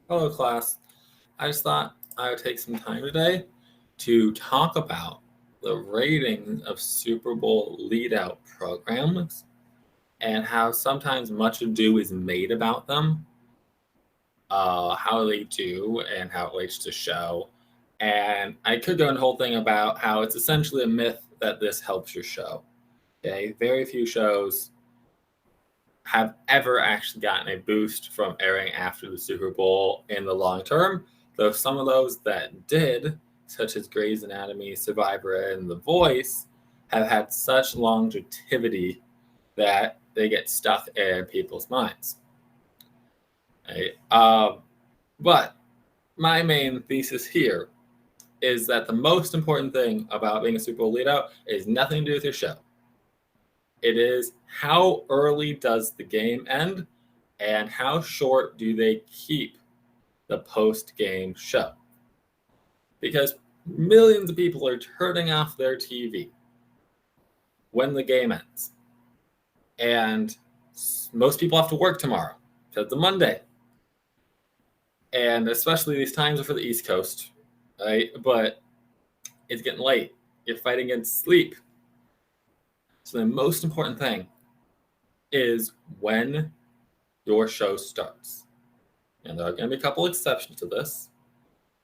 Hello, class. I just thought I would take some time today to talk about the rating of Super Bowl lead-out programs and how sometimes much ado is made about them, how they do, and how it relates to show. And I could go into a whole thing about how it's essentially a myth that this helps your show. Okay, very few shows have ever actually gotten a boost from airing after the Super Bowl in the long term, though some of those that did, such as Grey's Anatomy, Survivor, and The Voice, have had such longevity that they get stuck in people's minds. Right? But my main thesis here is that the most important thing about being a Super Bowl lead out is nothing to do with your show. It is how early does the game end and how short do they keep the post-game show? Because millions of people are turning off their TV when the game ends. And most people have to work tomorrow because it's a Monday. And especially these times are for the East Coast, right? But it's getting late. You're fighting against sleep. So the most important thing is when your show starts. And there are going to be a couple exceptions to this.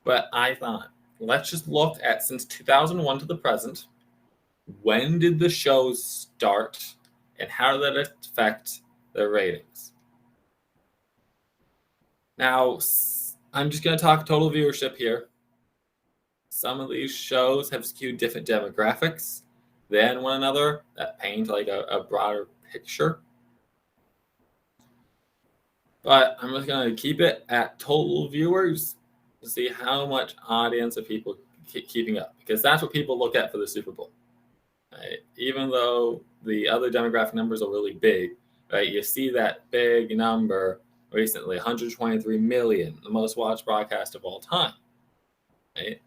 But I thought, let's just look at since 2001 to the present. When did the shows start and how did that affect their ratings? Now, I'm just going to talk total viewership here. Some of these shows have skewed different demographics than one another that paint like a broader picture. But I'm just going to keep it at total viewers to see how much audience of people keeping up, because that's what people look at for the Super Bowl. Right? Even though the other demographic numbers are really big, right? You see that big number recently, 123 million, the most watched broadcast of all time. Right?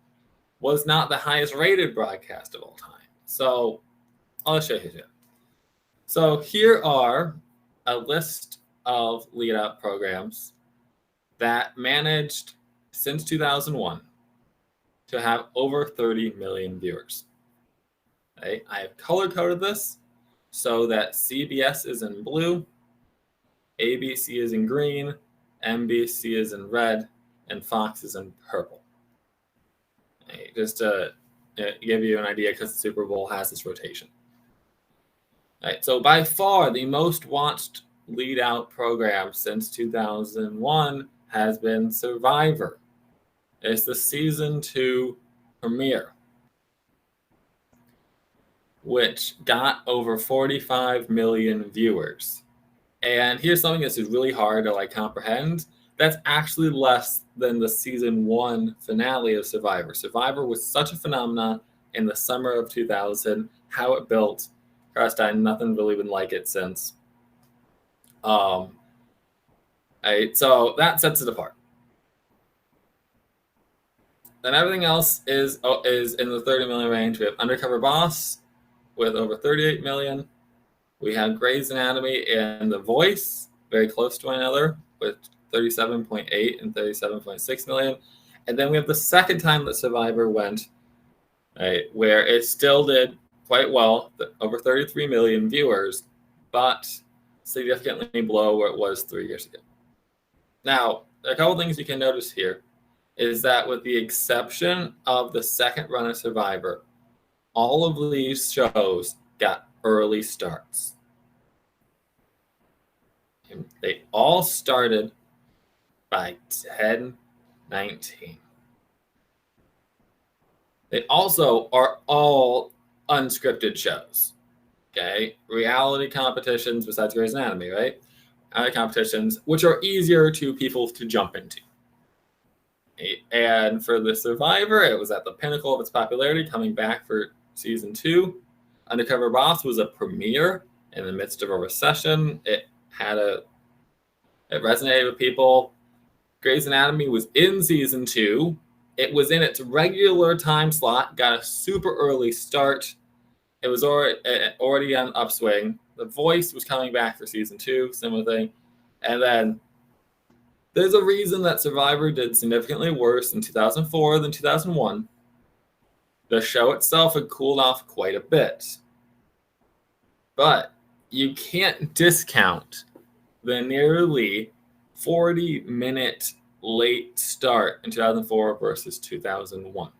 Was not the highest rated broadcast of all time. So I'll show you here. So here are a list of lead-out programs that managed since 2001 to have over 30 million viewers. Okay? I have color-coded this so that CBS is in blue, ABC is in green, NBC is in red, and Fox is in purple. Okay? Just to give you an idea, because the Super Bowl has this rotation. Right, so by far the most watched lead-out program since 2001 has been Survivor. It's the season 2 premiere, which got over 45 million viewers. And here's something that's really hard to comprehend. That's actually less than the season 1 finale of Survivor. Survivor was such a phenomenon in the summer of 2000, how it built. Karstein, nothing really been like it since. Right, so that sets it apart. Then everything else is in the 30 million range. We have Undercover Boss with over 38 million. We have Grey's Anatomy and The Voice, very close to one another, with 37.8 and 37.6 million. And then we have the second time that Survivor went, right, where it still did quite well, over 33 million viewers, but significantly below where it was 3 years ago. Now, a couple things you can notice here is that with the exception of the second run of Survivor, all of these shows got early starts. And they all started by 10-19. They also are all unscripted shows. Okay, reality competitions besides Grey's Anatomy, right? Competitions, which are easier to people to jump into. And for the Survivor, it was at the pinnacle of its popularity, coming back for season 2. Undercover Boss was a premiere in the midst of a recession. It resonated with people. Grey's Anatomy was in season 2. It was in its regular time slot, got a super early start. It was already on upswing. The Voice was coming back for season 2, similar thing. And then There's a reason that Survivor did significantly worse in 2004 than 2001. The show itself had cooled off quite a bit. But you can't discount the nearly 40-minute late start in 2004 versus 2001.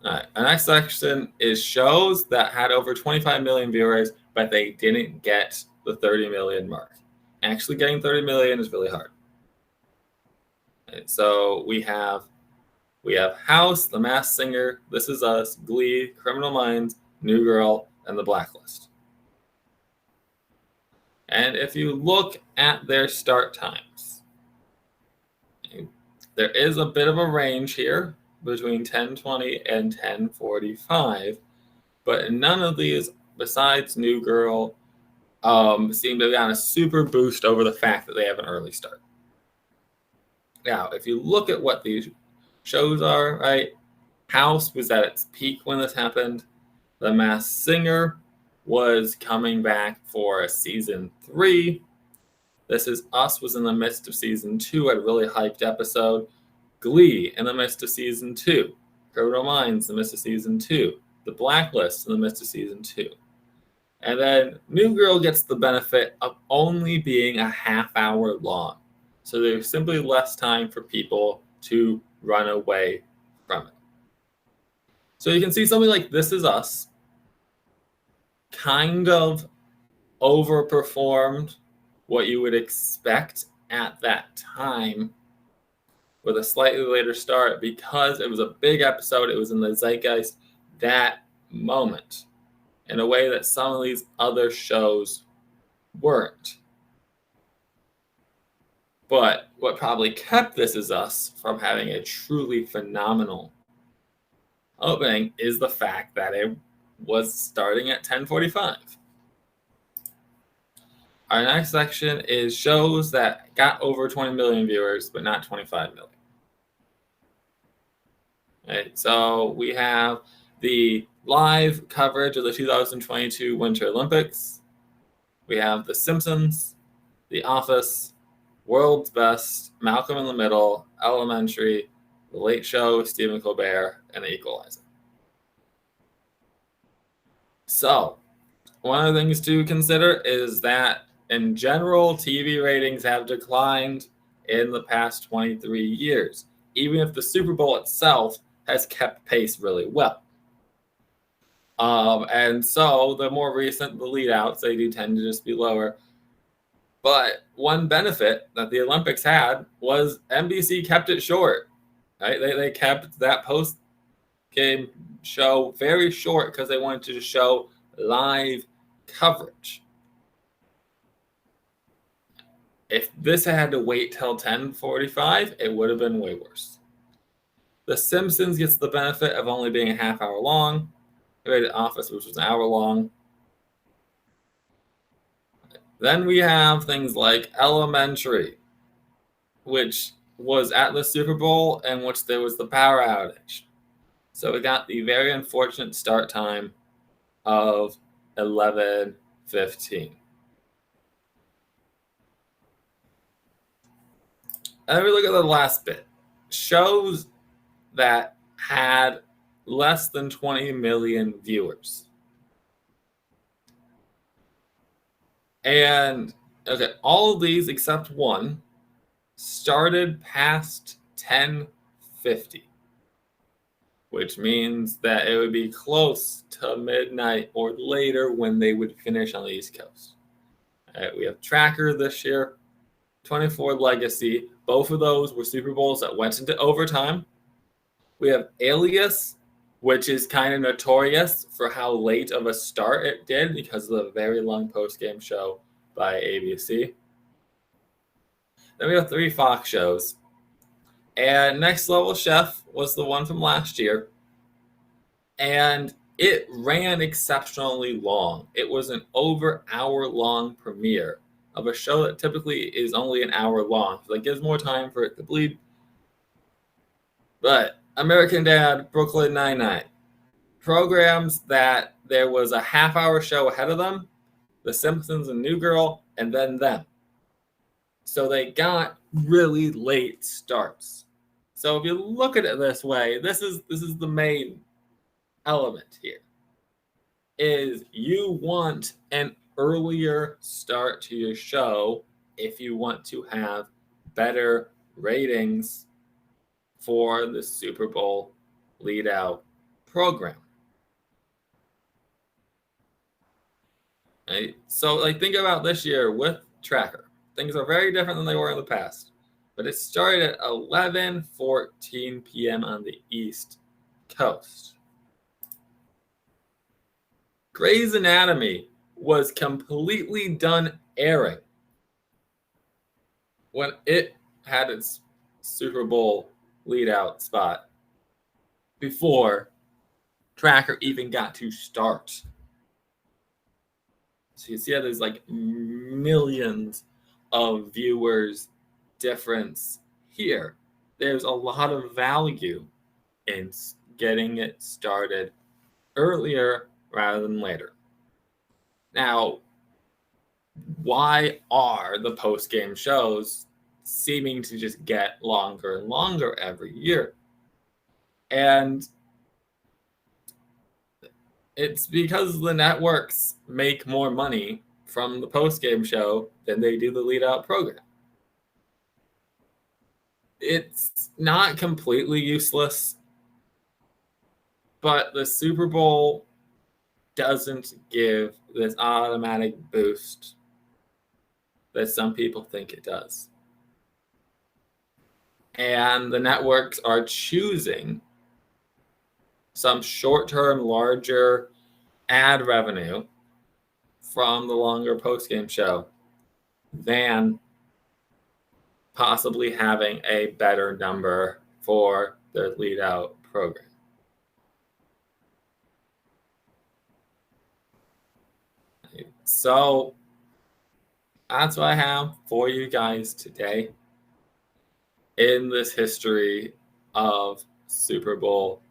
All right, our next section is shows that had over 25 million viewers, but they didn't get the 30 million mark. Actually getting 30 million is really hard. Right, so we have House, The Masked Singer, This Is Us, Glee, Criminal Minds, New Girl, and The Blacklist. And if you look at their start times, there is a bit of a range here between 10:20 and 10:45, but none of these, besides New Girl, seem to be on a super boost over the fact that they have an early start. Now, if you look at what these shows are, right? House was at its peak when this happened. The Masked Singer was coming back for a season 3. This Is Us was in the midst of season 2, a really hyped episode. Glee in the midst of season 2. Criminal Minds in the midst of season 2. The Blacklist in the midst of season 2. And then New Girl gets the benefit of only being a half hour long. So there's simply less time for people to run away from it. So you can see something like This Is Us kind of overperformed what you would expect at that time with a slightly later start because it was a big episode. It was in the zeitgeist that moment in a way that some of these other shows weren't. But what probably kept This Is Us from having a truly phenomenal opening is the fact that it was starting at 10:45. Our next section is shows that got over 20 million viewers, but not 25 million. Right, so we have the live coverage of the 2022 Winter Olympics. We have The Simpsons, The Office, World's Best, Malcolm in the Middle, Elementary, The Late Show, Stephen Colbert, and The Equalizer. So, one of the things to consider is that in general, TV ratings have declined in the past 23 years, even if the Super Bowl itself has kept pace really well. And so the more recent the lead outs, they do tend to just be lower. But one benefit that the Olympics had was NBC kept it short. Right? They kept that post-game show very short because they wanted to show live coverage. If this had to wait till 10:45, it would have been way worse. The Simpsons gets the benefit of only being a half hour long. The Office, which was an hour long. Then we have things like Elementary, which was at the Super Bowl in which there was the power outage. So we got the very unfortunate start time of 11:15. And we look at the last bit. Shows that had less than 20 million viewers. And okay, all of these except one started past 10:50, which means that it would be close to midnight or later when they would finish on the East Coast. All right, we have Tracker this year, 24 Legacy. Both of those were Super Bowls that went into overtime. We have Alias, which is kind of notorious for how late of a start it did because of the very long post-game show by ABC. Then we have 3 Fox shows. And Next Level Chef was the one from last year. And it ran exceptionally long. It was an over hour-long premiere of a show that typically is only an hour long. So that gives more time for it to bleed. But American Dad, Brooklyn Nine-Nine, programs that there was a half-hour show ahead of them, The Simpsons and New Girl, and then them. So they got really late starts. So if you look at it this way, this is the main element here. Is you want an earlier start to your show if you want to have better ratings for the Super Bowl lead out program. Right? So think about this year with Tracker. Things are very different than they were in the past. But it started at 11:14 p.m. on the East Coast. Grey's Anatomy was completely done airing when it had its Super Bowl lead out spot before Tracker even got to start. So you see how there's millions of viewers difference here. There's a lot of value in getting it started earlier rather than later. Now, why are the post-game shows seeming to just get longer and longer every year? And it's because the networks make more money from the post-game show than they do the lead-out program. It's not completely useless, but the Super Bowl doesn't give this automatic boost that some people think it does. And the networks are choosing some short-term, larger ad revenue from the longer post-game show than possibly having a better number for their lead-out program. So that's what I have for you guys today in this history of Super Bowl